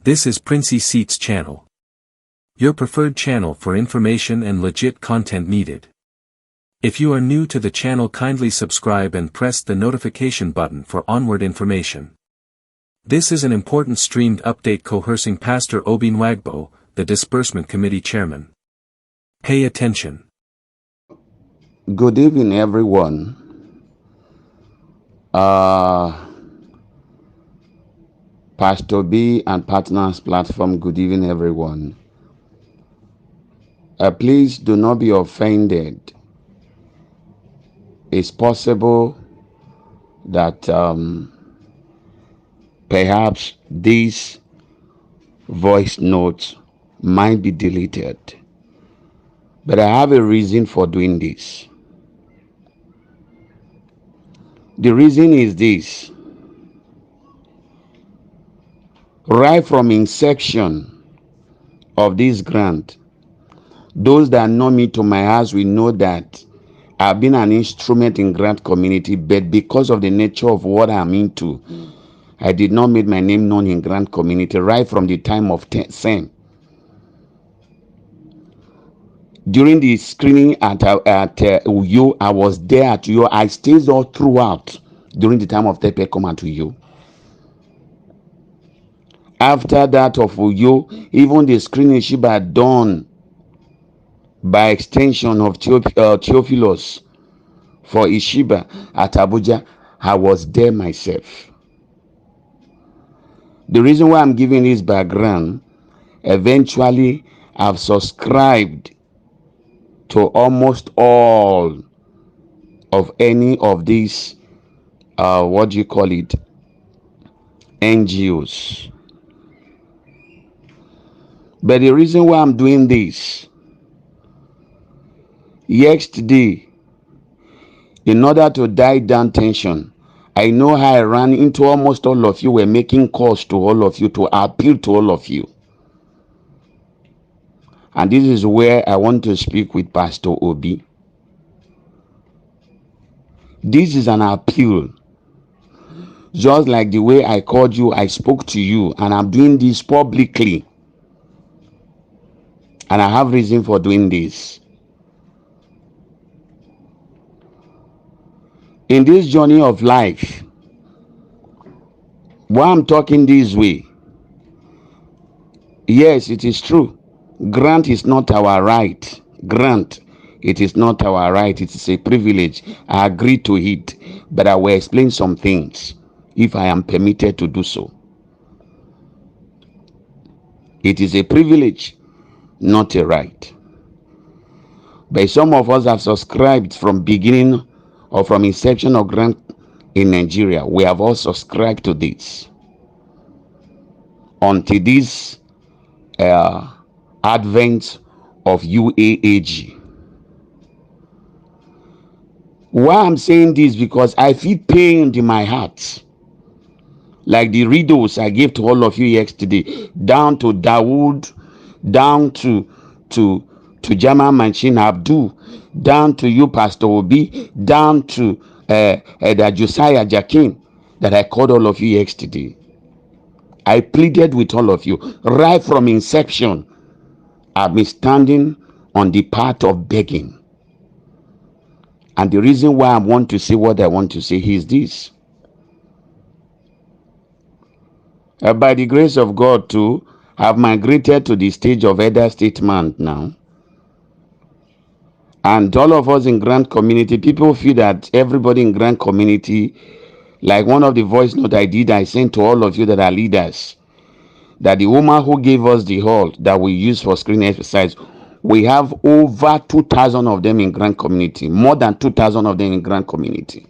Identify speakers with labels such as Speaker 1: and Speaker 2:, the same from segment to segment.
Speaker 1: This is Princey Seats channel. Your preferred channel for information and legit content needed. If you are new to the channel, kindly subscribe and press the notification button for onward information. This is an important streamed update coercing Pastor Obin Wagbo, the Disbursement Committee Chairman. Pay attention.
Speaker 2: Good evening, everyone. Pastor B and Partners Platform, good evening, everyone. Please do not be offended. It's possible that perhaps these voice notes might be deleted. But I have a reason for doing this. The reason is this. Right from inception of this grant, those that know me to my house will know that I've been an instrument in grant community, but because of the nature of what I'm into, I did not make my name known in grant community right from the time of SEM. During the screening at Uyo, I was there at Uyo. I stayed all throughout during the time of Tepe come at Uyo. After that of Uyo, even the screening Shiba done by extension of Theophilus for Ishiba at Abuja, I was there myself. The reason why I'm giving this background, eventually I've subscribed to almost all of any of these, NGOs. But the reason why I'm doing this, yesterday, in order to die down tension, I know how I ran into almost all of you, were making calls to all of you, to appeal to all of you. And this is where I want to speak with Pastor Obi. This is an appeal. Just like the way I called you, I spoke to you, and I'm doing this publicly. And I have reason for doing this. In this journey of life, why I'm talking this way, yes, it is true. Grant is not our right. Grant, it is not our right. It is a privilege. I agree to it. But I will explain some things if I am permitted to do so. It is a privilege, not a right. But some of us have subscribed from beginning or from inception of grant in Nigeria. We have all subscribed to this. Until this advent of UAAG. Why I'm saying this, because I feel pain in my heart. Like the riddles I gave to all of you yesterday, down to Dawood, down to Jama Manchin Abdul, down to you, Pastor Obi, down to the Josiah Jakin, that I called all of you yesterday. I pleaded with all of you right from inception. I've been standing on the path of begging. And the reason why I want to say what I want to say is this. By the grace of God too, I've migrated to the stage of elder statesman now. And all of us in grant community, people feel that everybody in grant community, like one of the voice note I sent to all of you that are leaders, that the woman who gave us the hall that we use for screening exercise, we have over 2,000 of them in grant community, more than 2,000 of them in grant community.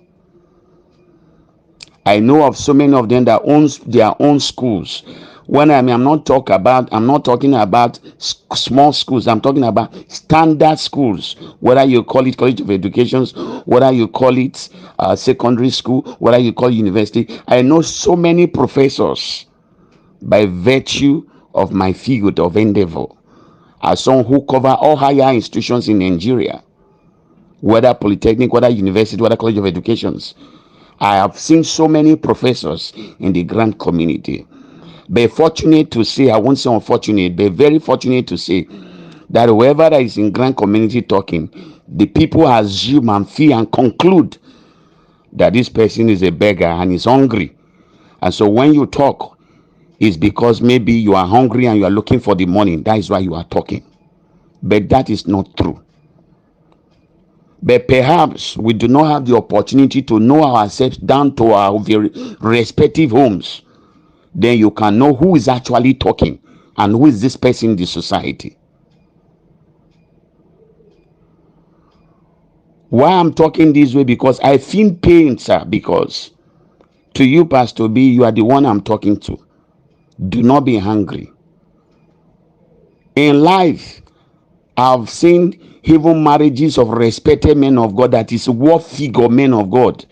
Speaker 2: I know of so many of them that owns their own schools. When I'm not talking about small schools. I'm talking about standard schools. Whether you call it College of Education, whether you call it secondary school, whether you call it university. I know so many professors by virtue of my field of endeavor, as someone who cover all higher institutions in Nigeria, whether polytechnic, whether university, whether College of Education. I have seen so many professors in the grant community. Be fortunate to say, I won't say unfortunate, be very fortunate to say that whoever that is in Grant community talking, the people assume and feel and conclude that this person is a beggar and is hungry. And so when you talk, it's because maybe you are hungry and you are looking for the money. That is why you are talking. But that is not true. But perhaps we do not have the opportunity to know ourselves down to our very respective homes. Then you can know who is actually talking and who is this person in the society. Why I'm talking this way? Because I feel pain, sir. Because to you, Pastor B, you are the one I'm talking to. Do not be hungry. In life, I've seen even marriages of respected men of God, that is worth figure men of God,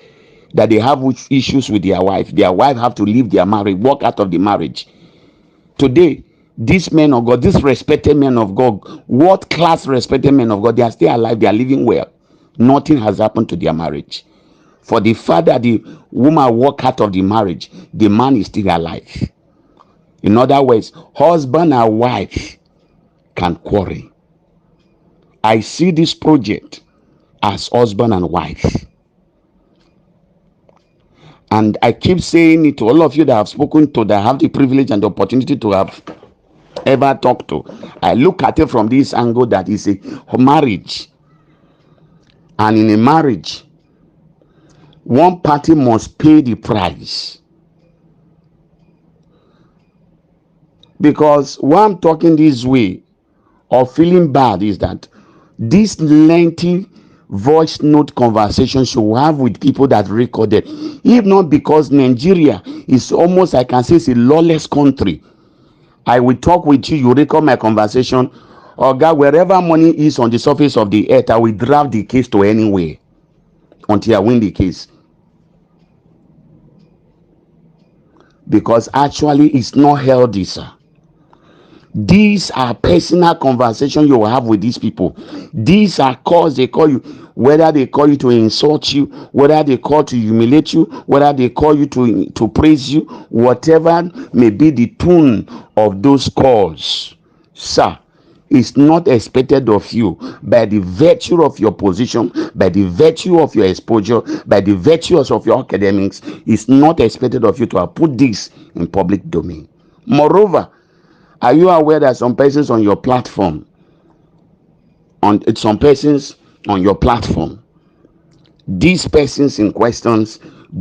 Speaker 2: that they have issues with their wife. Their wife have to leave their marriage, walk out of the marriage. Today, these men of God, these respected men of God, what class respected men of God, they are still alive, they are living well. Nothing has happened to their marriage. For the fact that the woman walk out of the marriage, the man is still alive. In other words, husband and wife can quarrel. I see this project as husband and wife. And I keep saying it to all of you that have spoken to, that have the privilege and the opportunity to have ever talked to. I look at it from this angle, that is a marriage. And in a marriage, one party must pay the price. Because why I'm talking this way or feeling bad is that this lengthy voice note conversations you have with people that recorded, if not because Nigeria is almost, I can say, it's a lawless country. I will talk with you, you record my conversation, or God, wherever money is on the surface of the earth, I will drive the case to anywhere until I win the case. Because actually it's not healthy, sir. These are personal conversations you will have with these people. These are calls they call you, whether they call you to insult you, whether they call to humiliate you, whether they call you to praise you, whatever may be the tune of those calls, sir, is not expected of you by the virtue of your position, by the virtue of your exposure, by the virtues of your academics. It's not expected of you to have put this in public domain. Moreover, are you aware that some persons on your platform, these persons in questions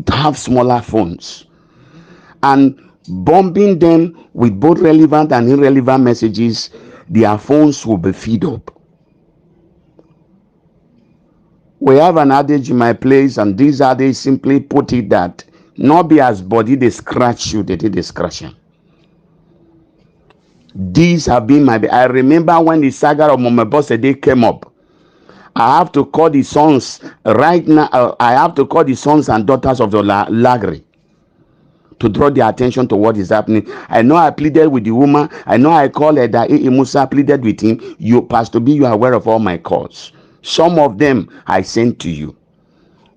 Speaker 2: have smaller phones, and bombing them with both relevant and irrelevant messages, their phones will be filled up. We have an adage in my place, and this adage simply put it that not be as body they scratch you, they did they scratch you. These have been I remember when the saga of Momebosede came up. I have to call the sons right now. I have to call the sons and daughters of the Lagri to draw their attention to what is happening. I know I pleaded with the woman. I know I called Eda Musa, pleaded with him. You, Pastor B, you are aware of all my calls. Some of them I sent to you.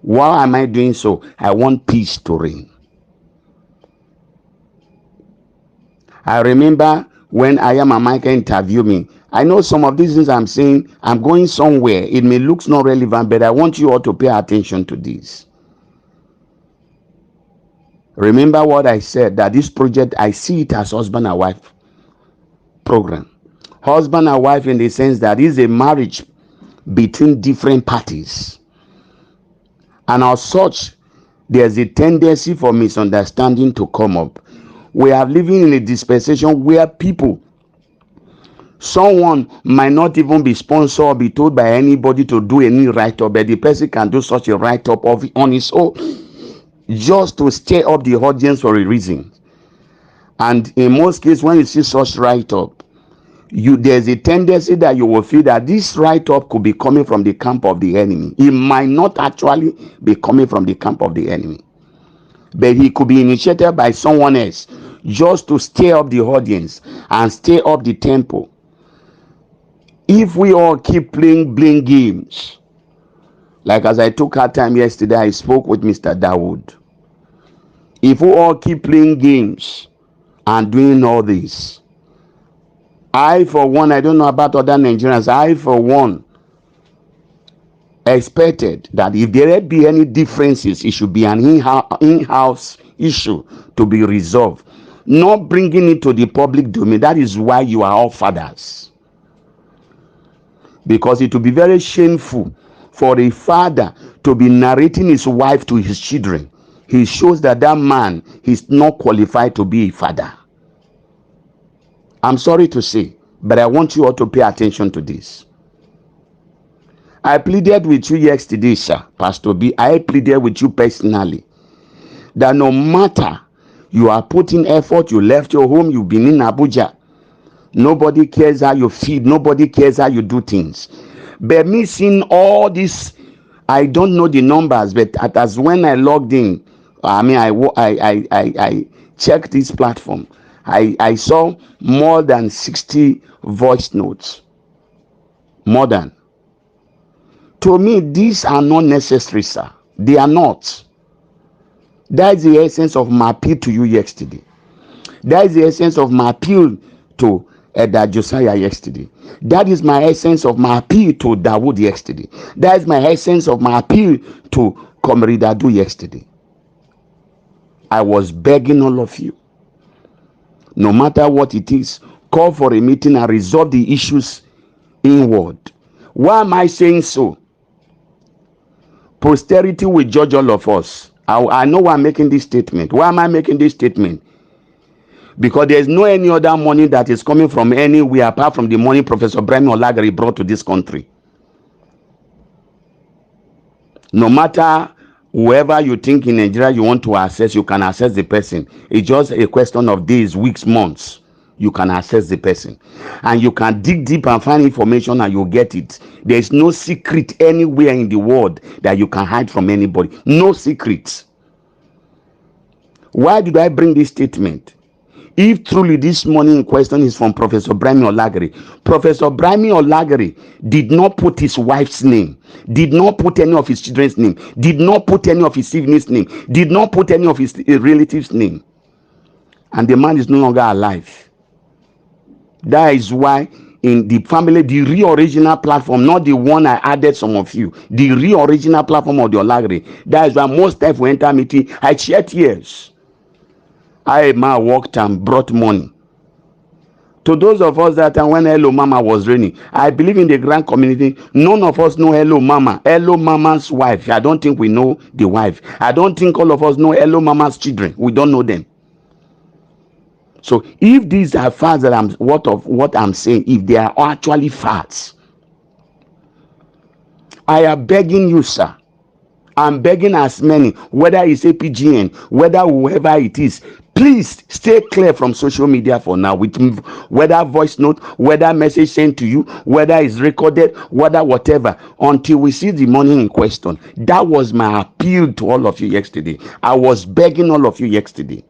Speaker 2: Why am I doing so? I want peace to reign. I remember when Ayama Micah interviewed me. I know some of these things I'm saying, I'm going somewhere. It may look not relevant, but I want you all to pay attention to this. Remember what I said, that this project, I see it as husband and wife program. Husband and wife in the sense that is a marriage between different parties. And as such, there's a tendency for misunderstanding to come up. We are living in a dispensation where people, someone might not even be sponsored or be told by anybody to do any write-up, but the person can do such a write-up on his own, just to stir up the audience for a reason. And in most cases, when you see such write-up, there's a tendency that you will feel that this write-up could be coming from the camp of the enemy. It might not actually be coming from the camp of the enemy, but he could be initiated by someone else just to stir up the audience and stir up the tempo. If we all keep playing blame games, like as I took our time yesterday, I spoke with Mr. Dawood. If we all keep playing games and doing all this. I, for one, I don't know about other Nigerians, I, for one, expected that if there be any differences, it should be an in-house issue to be resolved, not bringing it to the public domain. That is why you are all fathers. Because it will be very shameful for a father to be narrating his wife to his children. He shows that that man is not qualified to be a father. I'm sorry to say, but I want you all to pay attention to this. I pleaded with you yesterday, sir, Pastor B. I pleaded with you personally that no matter you are putting effort, you left your home, you've been in Abuja, nobody cares how you feed, nobody cares how you do things. But me seeing all this, I don't know the numbers, but as when I logged in, I checked this platform. I saw more than 60 voice notes. More than. To me, these are not necessary, sir. They are not. That is the essence of my appeal to you yesterday. That is the essence of my appeal to Elder Josiah yesterday. That is my essence of my appeal to Dawood yesterday. That is my essence of my appeal to Comrade Adu yesterday. I was begging all of you, no matter what it is, call for a meeting and resolve the issues inward. Why am I saying so? Posterity will judge all of us. I know why I'm making this statement. Why am I making this statement? Because there's no any other money that is coming from anywhere apart from the money Professor Brian Olagari brought to this country. No matter whoever you think in Nigeria you want to access, you can access the person. It's just a question of days, weeks, months. You can access the person. And you can dig deep and find information and you'll get it. There's no secret anywhere in the world that you can hide from anybody. No secrets. Why did I bring this statement? If truly this money in question is from Professor Brian Olagari, Professor Brian Olagari did not put his wife's name, did not put any of his children's name, did not put any of his siblings' name, did not put any of his relatives' name. And the man is no longer alive. That is why in the family, the real original platform, not the one I added some of you, the real original platform of the Olagari. That is why most times we enter meeting, I shed tears. I worked and brought money. To those of us that time when Hello Mama was reigning, I believe in the grand community, none of us know Hello Mama. Hello Mama's wife. I don't think we know the wife. I don't think all of us know Hello Mama's children. We don't know them. So if these are facts that what I'm saying, if they are actually facts, I am begging you, sir. I'm begging as many, whether it's APGN, whether whoever it is, please stay clear from social media for now, with whether voice note, whether message sent to you, whether it's recorded, whether whatever, until we see the money in question. That was my appeal to all of you yesterday. I was begging all of you yesterday.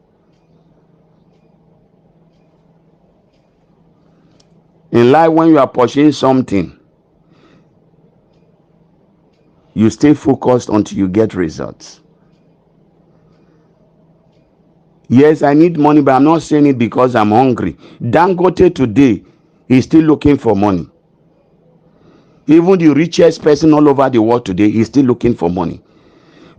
Speaker 2: In life, when you are pursuing something, you stay focused until you get results. Yes, I need money, but I'm not saying it because I'm hungry. Dangote today is still looking for money. Even the richest person all over the world today is still looking for money.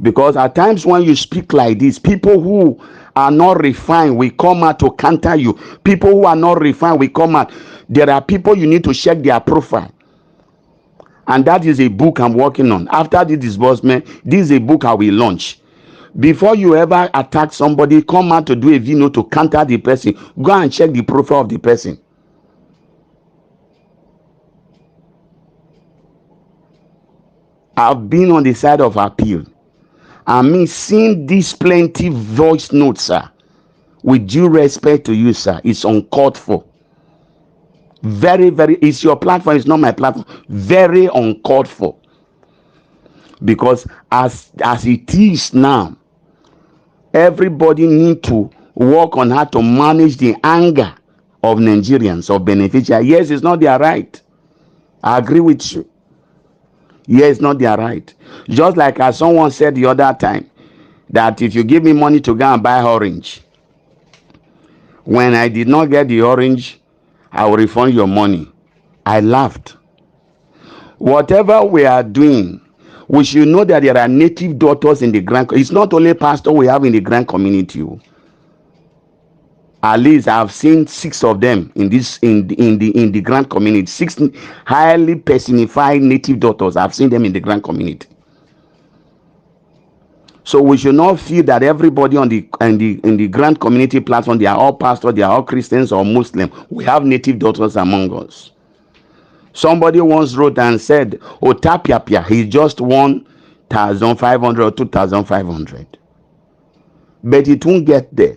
Speaker 2: Because at times when you speak like this, people who are not refined will come out to counter you. People who are not refined will come out. There are people you need to check their profile. And that is a book I'm working on. After the disbursement, this is a book I will launch. Before you ever attack somebody, come out to do a video to counter the person. Go and check the profile of the person. I've been on the side of appeal. I mean, seeing these plenty voice notes, sir, with due respect to you, sir, it's uncalled for. Very, it's your platform, it's not my platform. Very uncalled for. Because as it is now, everybody need to work on how to manage the anger of Nigerians, of beneficiaries. Yes, it's not their right. I agree with you. Yes, it's not their right. Just like as someone said the other time, that if you give me money to go and buy orange, When I did not get the orange, I will refund your money. I laughed. Whatever we are doing, we should know that there are native daughters in the grant. It's not only pastor we have in the grant community. At least I've seen 6 of them in the grant community. 6 highly personified native daughters. I've seen them in the grant community. So we should not feel that everybody on the grant community platform, they are all pastors, they are all Christians or Muslim. We have native daughters among us. Somebody once wrote and said, "Oh, Tapiapia, he just 1,500 or 2,500." But it won't get there.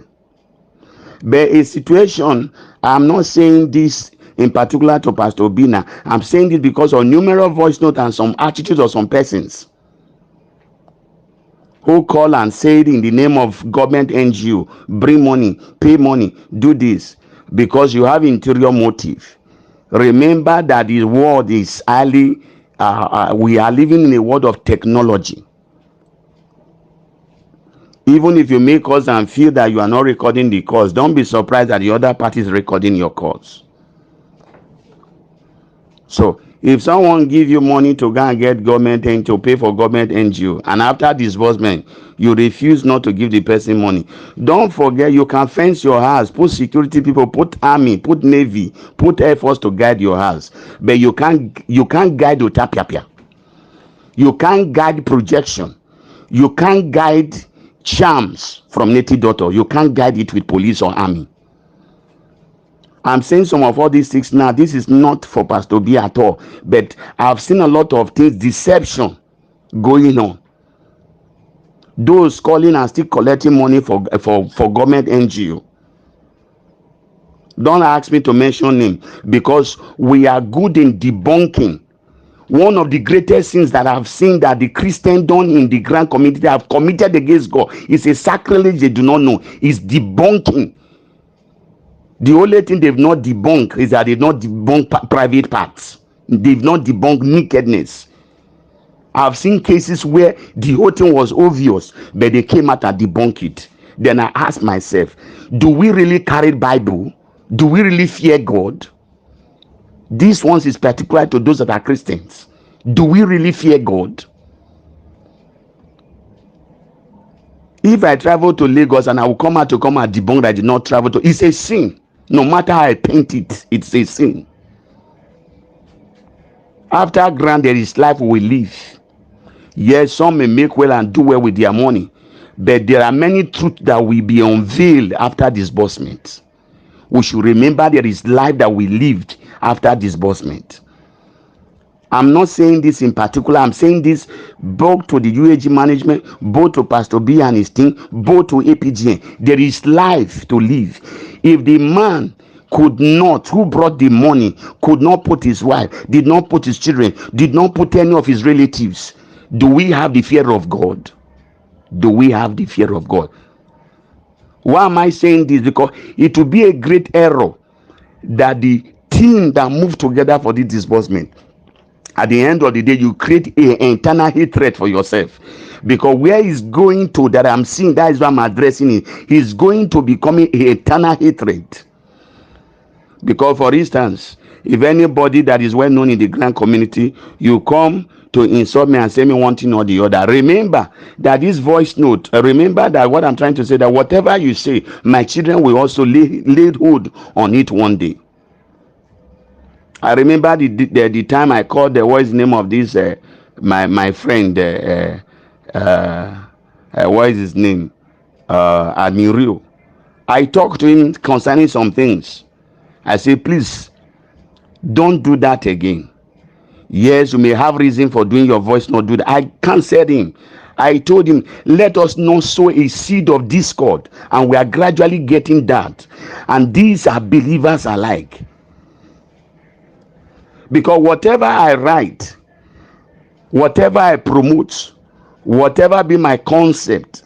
Speaker 2: But a situation, I'm not saying this in particular to Pastor Obina. I'm saying this because of numerous voice notes and some attitudes of some persons who call and say in the name of government NGO, bring money, pay money, do this, because you have interior motive. Remember that the world is highly, we are living in a world of technology. Even if you make calls and feel that you are not recording the calls, don't be surprised that the other party is recording your calls. So if someone give you money to go and get government and to pay for government NGO, and after disbursement you refuse not to give the person money, don't forget you can fence your house, put security people, put army, put navy, put air force to guide your house, but you can't guide Otapiapia. You can't guide projection. You can't guide charms from native daughter. You can't guide it with police or army. I'm saying some of all these things now. This is not for Pastor B at all, but I've seen a lot of things, deception going on. Those calling and still collecting money for government NGO. Don't ask me to mention name, because we are good in debunking. One of the greatest sins that I've seen that the Christians done in the grant community have committed against God is a sacrilege they do not know. Is debunking. The only thing they've not debunked is that they've not debunked private parts. They've not debunked nakedness. I've seen cases where the whole thing was obvious, but they came out and debunked it. Then I asked myself, do we really carry Bible? Do we really fear God? This one is particular to those that are Christians. Do we really fear God? If I travel to Lagos and I will come out to come and debunk that I did not travel to, it's a sin. No matter how I paint it, it's a sin. After grant, there is life we live. Yes, some may make well and do well with their money, but there are many truths that will be unveiled after disbursement. We should remember there is life that we lived after disbursement. I'm not saying this in particular. I'm saying this both to the UAG management, both to Pastor B and his team, both to APGN. There is life to live. If the man could not, who brought the money, could not put his wife, did not put his children, did not put any of his relatives, do we have the fear of God? Do we have the fear of God? Why am I saying this? Because it will be a great error that the team that moved together for this disbursement, at the end of the day, you create an internal hatred for yourself. Because where he's going to, that I'm seeing, that is why I'm addressing it, he's going to becoming an eternal hatred. Because, for instance, if anybody that is well known in the grant community, you come to insult me and say me one thing or the other, remember that this voice note, remember that what I'm trying to say, that whatever you say, my children will also lay hold on it one day. I remember the time I called what is the name of this my friend what is his name, Admiral. I talked to him concerning some things. I say, please don't do that again. Yes, you may have reason for doing your voice not do that. I canceled him. I told him, let us not sow a seed of discord, and we are gradually getting that. And these are believers alike. Because whatever I write, whatever I promote, whatever be my concept,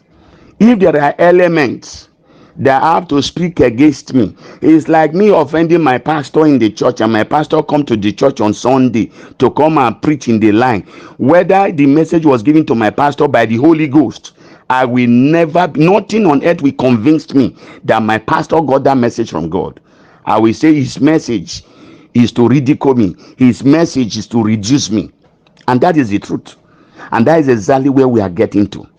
Speaker 2: if there are elements that have to speak against me, it's like me offending my pastor in the church, and my pastor come to the church on Sunday to come and preach in the line. Whether the message was given to my pastor by the Holy Ghost, I will never, nothing on earth will convince me that my pastor got that message from God. I will say his message is to ridicule me. His message is to reduce me. And that is the truth. And that is exactly where we are getting to.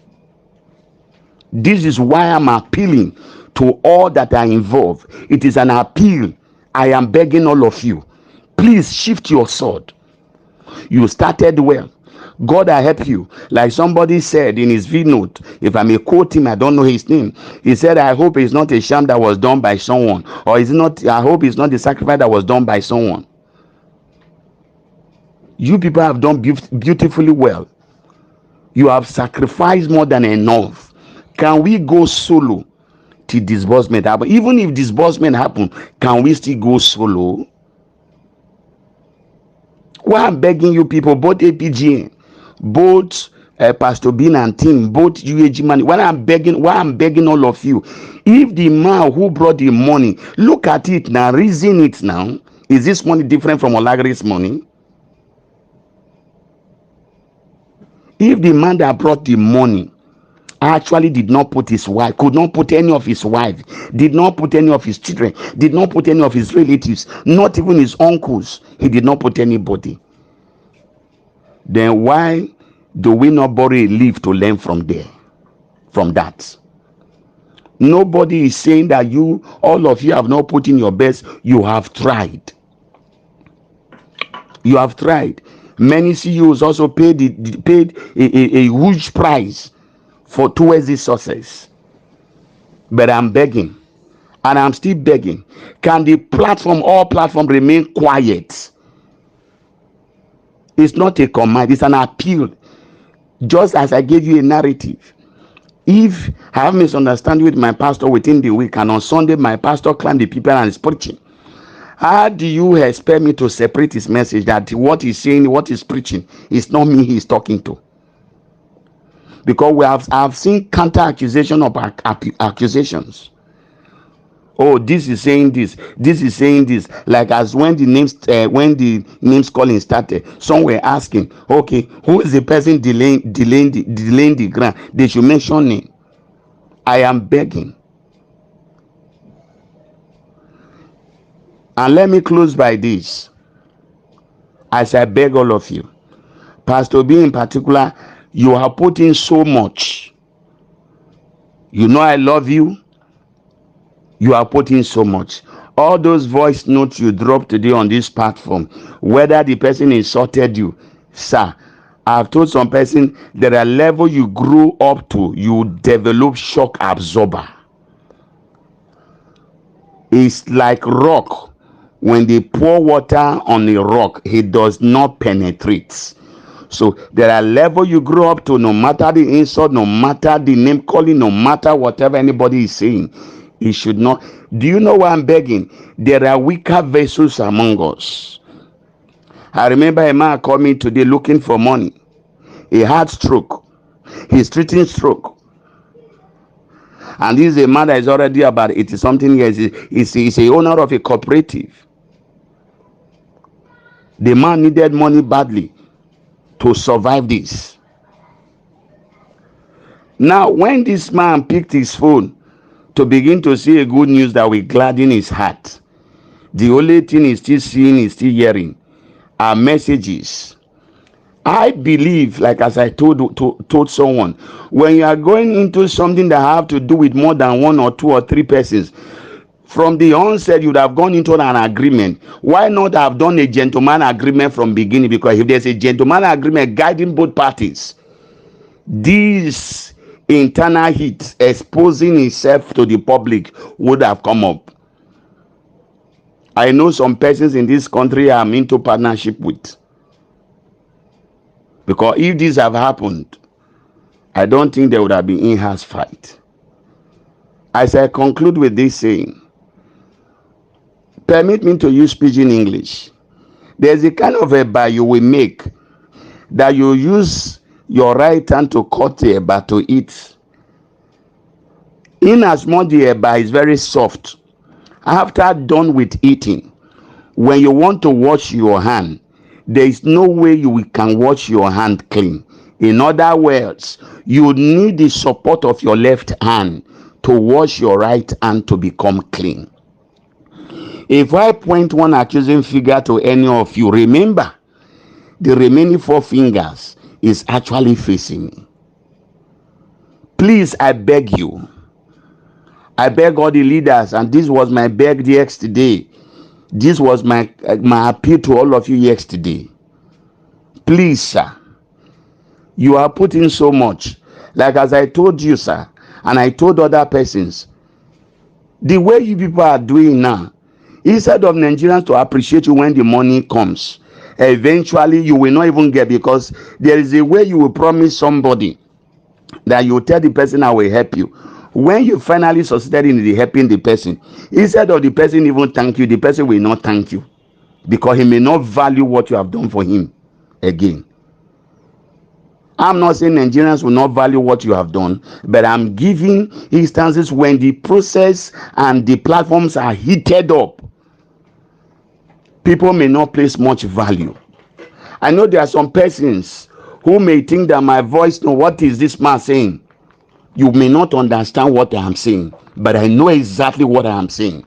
Speaker 2: This is why I'm appealing to all that are involved. It is an appeal. I am begging all of you. Please shift your sword. You started well. God will help you. Like somebody said in his note, if I may quote him, I don't know his name. He said, I hope it's not a sham that was done by someone. Or is it not, I hope it's not the sacrifice that was done by someone. You people have done beautifully well. You have sacrificed more than enough. Can we go solo till disbursement happen? Even if disbursement happen, can we still go solo? Why I'm begging you people, both APGN, both Pastor Bean and team, both UAG money. Why I'm begging all of you, if the man who brought the money, look at it now, reason it now. Is this money different from Olagri's money? If the man that brought the money actually did not put his wife, could not put any of his wife, did not put any of his children, did not put any of his relatives, not even his uncles, he did not put anybody, then why do we not borrow a leaf to learn from there, from that? Nobody is saying that all of you have not put in your best. You have tried. You have tried. Many CEOs also paid a huge price towards this success. But I'm begging, and I'm still begging, can the all platform remain quiet? It's not a command, it's an appeal. Just as I gave you a narrative, if I have misunderstanding with my pastor within the week, and on Sunday my pastor climbed the people and is preaching, how do you expect me to separate his message that what he's saying, what he's preaching, is not me he's talking to? Because I've seen counter accusation of accusations. Oh, this is saying this is saying this. Like as when the names calling started, some were asking, okay, who is the person delaying the grant? They should mention name. I am begging. And let me close by this, as I beg all of you. Pastor B in particular, you have put in so much. You know I love you. You are putting so much. All those voice notes you dropped today on this platform, whether the person insulted you, sir, I've told some person there are level you grew up to, you develop shock absorber. It's like rock. When they pour water on a rock, it does not penetrate. So there are levels you grow up to, no matter the insult, no matter the name calling, no matter whatever anybody is saying, it should not. Do you know why I'm begging? There are weaker vessels among us. I remember a man called me today looking for money. He had stroke. He's treating stroke. And this is a man that is already about 80-something years. He's a owner of a cooperative. The man needed money badly to survive this. Now, when this man picked his phone to begin to see a good news that will gladden his heart, the only thing he's still seeing, is still hearing, are messages. I believe, like as I told someone, when you are going into something that have to do with more than one or two or three persons, from the onset you would have gone into an agreement. Why not have done a gentleman agreement from beginning? Because if there's a gentleman agreement guiding both parties, this internal heat exposing itself to the public would have come up. I know some persons in this country I'm into partnership with, because if this have happened, I don't think there would have been in-house fight. As I conclude with this saying, permit me to use pidgin English. There's a kind of eba you will make that you use your right hand to cut the eba to eat. In as much the eba is very soft, after done with eating, when you want to wash your hand, there is no way you can wash your hand clean. In other words, you need the support of your left hand to wash your right hand to become clean. If I point one accusing finger to any of you, remember the remaining 4 fingers is actually facing me. Please, I beg you. I beg all the leaders, and this was my beg yesterday. This was my appeal to all of you yesterday. Please, sir, you are putting so much. Like as I told you, sir, and I told other persons, the way you people are doing now, instead of Nigerians to appreciate you when the money comes, eventually you will not even get, because there is a way you will promise somebody that you tell the person, I will help you. When you finally succeeded in helping the person, instead of the person even thank you, the person will not thank you, because he may not value what you have done for him again. I'm not saying Nigerians will not value what you have done, but I'm giving instances when the process and the platforms are heated up. People may not place much value. I know there are some persons who may think that my voice, no, what is this man saying? You may not understand what I am saying, but I know exactly what I am saying.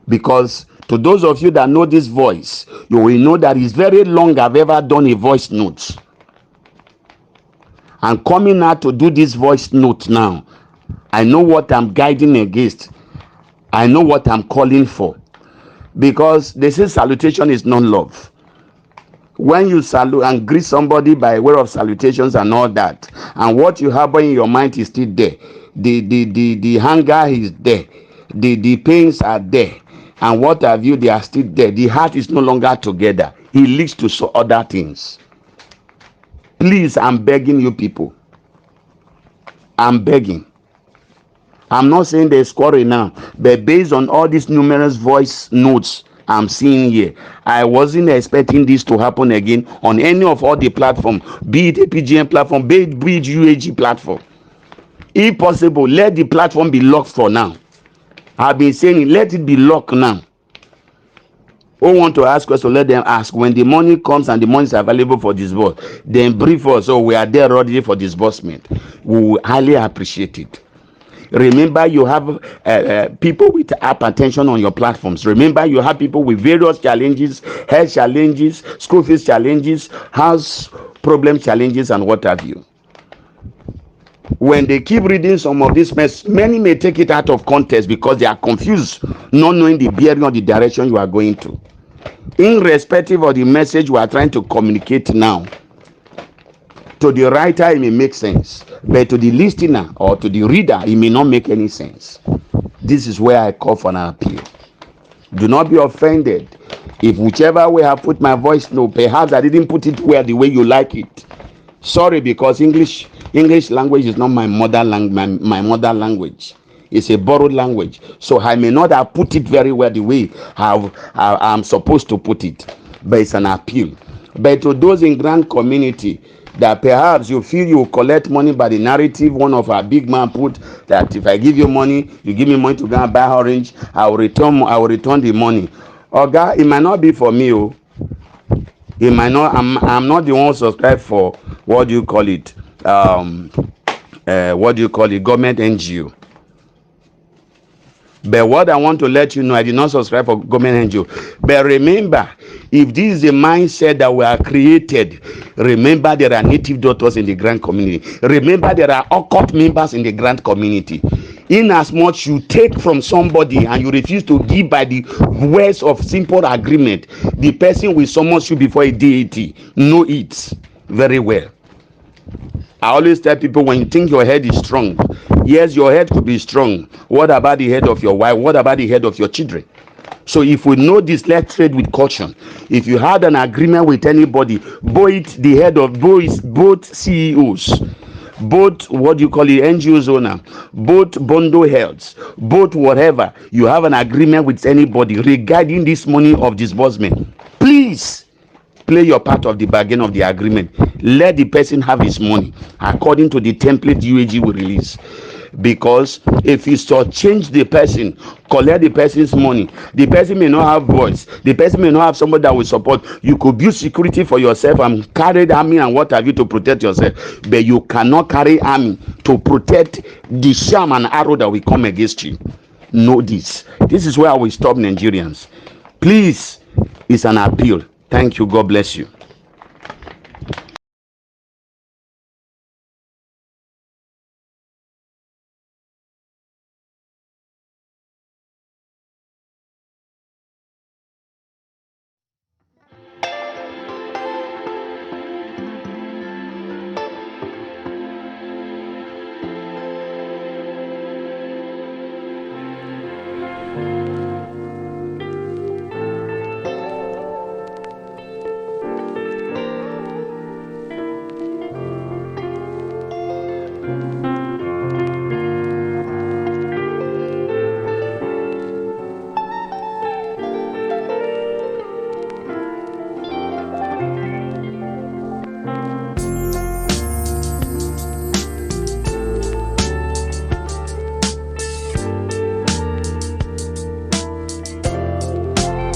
Speaker 2: Because to those of you that know this voice, you will know that it's very long I've ever done a voice note. I'm coming out to do this voice note now. I know what I'm guiding against. I know what I'm calling for. Because they say salutation is not love. When you salute and greet somebody by way of salutations and all that, and what you have in your mind is still there, the hunger is there, the pains are there, and what have you, they are still there. The heart is no longer together. It leads to other things. Please, I'm begging you people. I'm begging. I'm not saying there's quarrel now, but based on all these numerous voice notes I'm seeing here, I wasn't expecting this to happen again on any of all the platforms, be it AGPGN platform, be it UAAG platform. If possible, let the platform be locked for now. I've been saying, let it be locked now. Who want to ask questions, let them ask. When the money comes and the money is available for disbursement, then brief us. So we are there ready for disbursement. We will highly appreciate it. Remember, you have people with hypertension on your platforms. Remember, you have people with various challenges, health challenges, school fees challenges, house problem challenges, and what have you. When they keep reading some of this mess, many may take it out of context because they are confused, not knowing the bearing or the direction you are going to. Irrespective of the message we are trying to communicate now, to the writer it may make sense, but to the listener or to the reader it may not make any sense. This is where I call for an appeal. Do not be offended if whichever way I put my voice, no, perhaps I didn't put it well the way you like it. Sorry, because English language is not my mother language. It's a borrowed language, so I may not have put it very well the way I'm supposed to put it, but it's an appeal. But to those in Grant community that perhaps you feel you collect money by the narrative one of our big man put, that if I give you money, you give me money to go and buy orange, I will return the money. Oga, it might not be for me. It might not. I'm not the one who subscribe for what do you call it? Government NGO. But what I want to let you know, I did not subscribe for government NGO. But remember, if this is the mindset that we are created, remember there are native doctors in the Grant community. Remember there are occult members in the Grant community. In as much you take from somebody and you refuse to give by the words of simple agreement, the person will summon you before a deity. Know it very well. I always tell people, when you think your head is strong, yes, your head could be strong. What about the head of your wife? What about the head of your children? So if we know this, let's trade with caution. If you had an agreement with anybody, both the head of both CEOs, both NGOs owner, both bundle heads, both whatever, you have an agreement with anybody regarding this money of disbursement, please play your part of the bargain of the agreement. Let the person have his money according to the template UAG will release. Because if you change the person, collect the person's money, the person may not have voice, the person may not have somebody that will support. You could build security for yourself and carry the army and what have you to protect yourself, but you cannot carry army to protect the sham and arrow that will come against you. Know this. This is where I will stop Nigerians. Please, it's an appeal. Thank you. God bless you.